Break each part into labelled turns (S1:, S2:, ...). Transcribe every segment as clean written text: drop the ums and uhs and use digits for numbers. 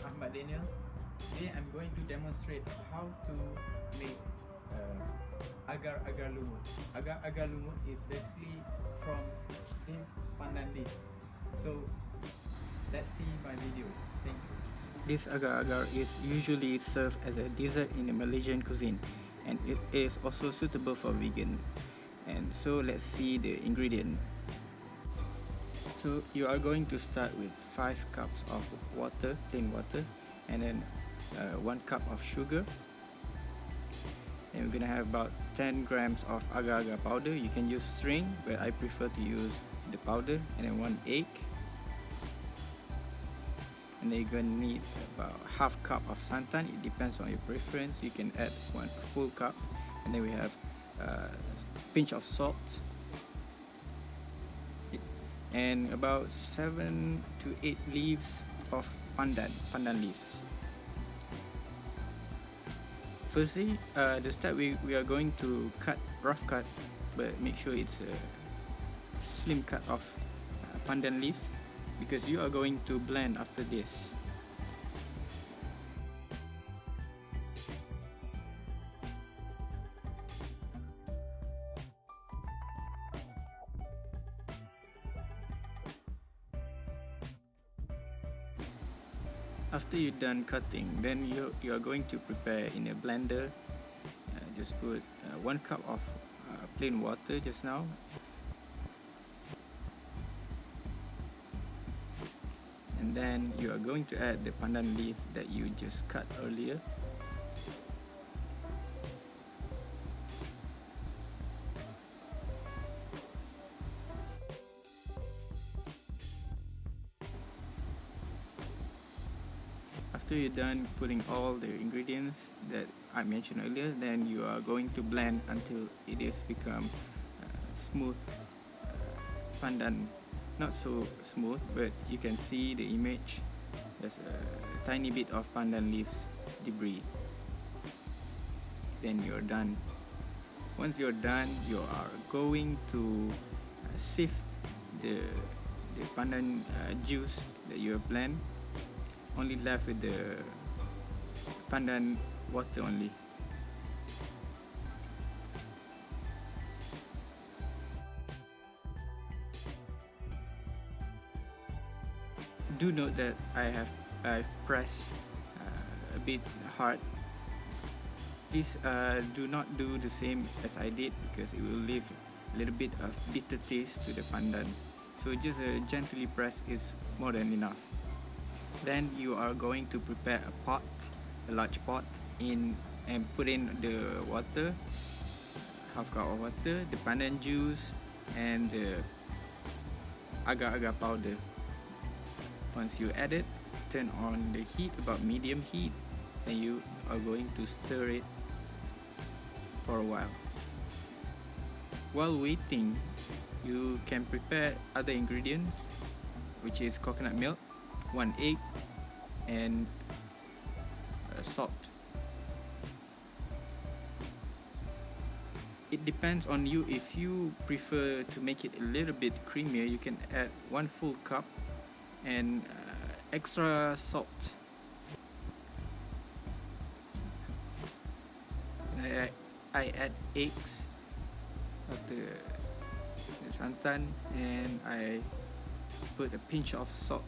S1: Ahmad Daniel. Today I'm going to demonstrate how to make agar-agar lumut. Agar-agar lumut is basically from this pandan leaf. So let's see my video. Thank you. This agar-agar is usually served as a dessert in the Malaysian cuisine, and it is also suitable for vegan. And so let's see the ingredient. So you are going to start with 5 cups of water, plain water, and then 1 cup of sugar. And we're gonna have about 10 grams of agar-agar powder. You can use string, but I prefer to use the powder. And then 1 egg. And then you're gonna need about half cup of santan. It depends on your preference. You can add 1 full cup. And then we have a pinch of salt. And about 7 to 8 leaves of pandan leaves. Firstly, the step we are going to rough cut, but make sure it's a slim cut of pandan leaf, because you are going to blend after this. After you're done cutting, then you are going to prepare in a blender. Just put 1 cup of plain water just now. And then you are going to add the pandan leaf that you just cut earlier. After you're done putting all the ingredients that I mentioned earlier, then you are going to blend until it is become smooth pandan. Not so smooth, but you can see the image. There's a tiny bit of pandan leaves debris. Then you're done. Once you're done, you are going to sift the pandan juice that you have blended. Only left with the pandan water only. Do note that I've pressed a bit hard. Please do not do the same as I did, because it will leave a little bit of bitter taste to the pandan. So just gently press is more than enough. Then you are going to prepare a large pot, and put in the water, half cup of water, the pandan juice, and the agar-agar powder. Once you add it, turn on the heat, about medium heat, and you are going to stir it for a while. While waiting, you can prepare other ingredients, which is coconut milk, 1 egg, and salt. It depends on you. If you prefer to make it a little bit creamier, you can add 1 full cup and extra salt. And I add eggs after the santan, and I put a pinch of salt.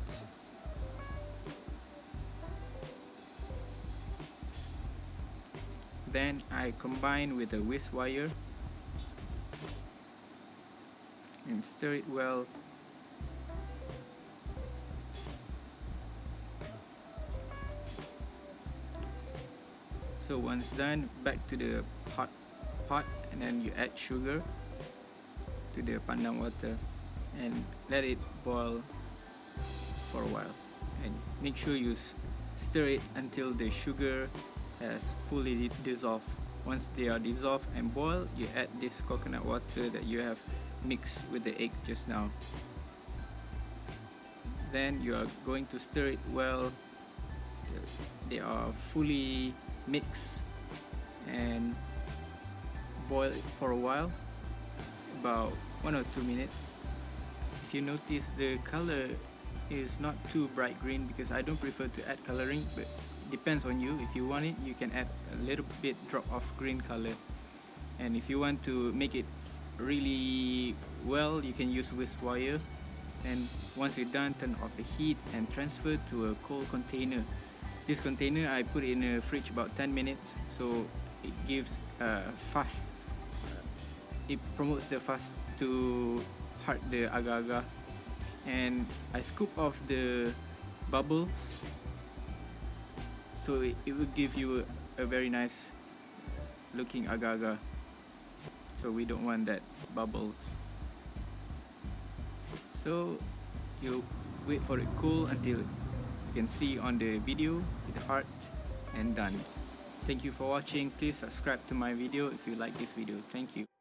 S1: Then I combine with a whisk wire and stir it well. So once done, back to the hot pot, and then you add sugar to the pandan water and let it boil for a while, and make sure you stir it until the sugar has fully dissolved. Once they are dissolved and boiled, you add this coconut water that you have mixed with the egg just now. Then you are going to stir it well. They are fully mixed, and boil it for a while, about 1 or 2 minutes. If you notice, the color is not too bright green because I don't prefer to add coloring, but depends on you. If you want it, you can add a little bit drop of green color, and if you want to make it really well, you can use whisk wire. And once you're done, turn off the heat and transfer to a cold container. This container I put in a fridge about 10 minutes, so it gives fast, it promotes the fast to hard the agar-agar. And I scoop off the bubbles, so it will give you a very nice looking agar-agar. So we don't want that bubbles. So you wait for it cool until you can see on the video with the heart, and done. Thank you for watching. Please subscribe to my video if you like this video. Thank you.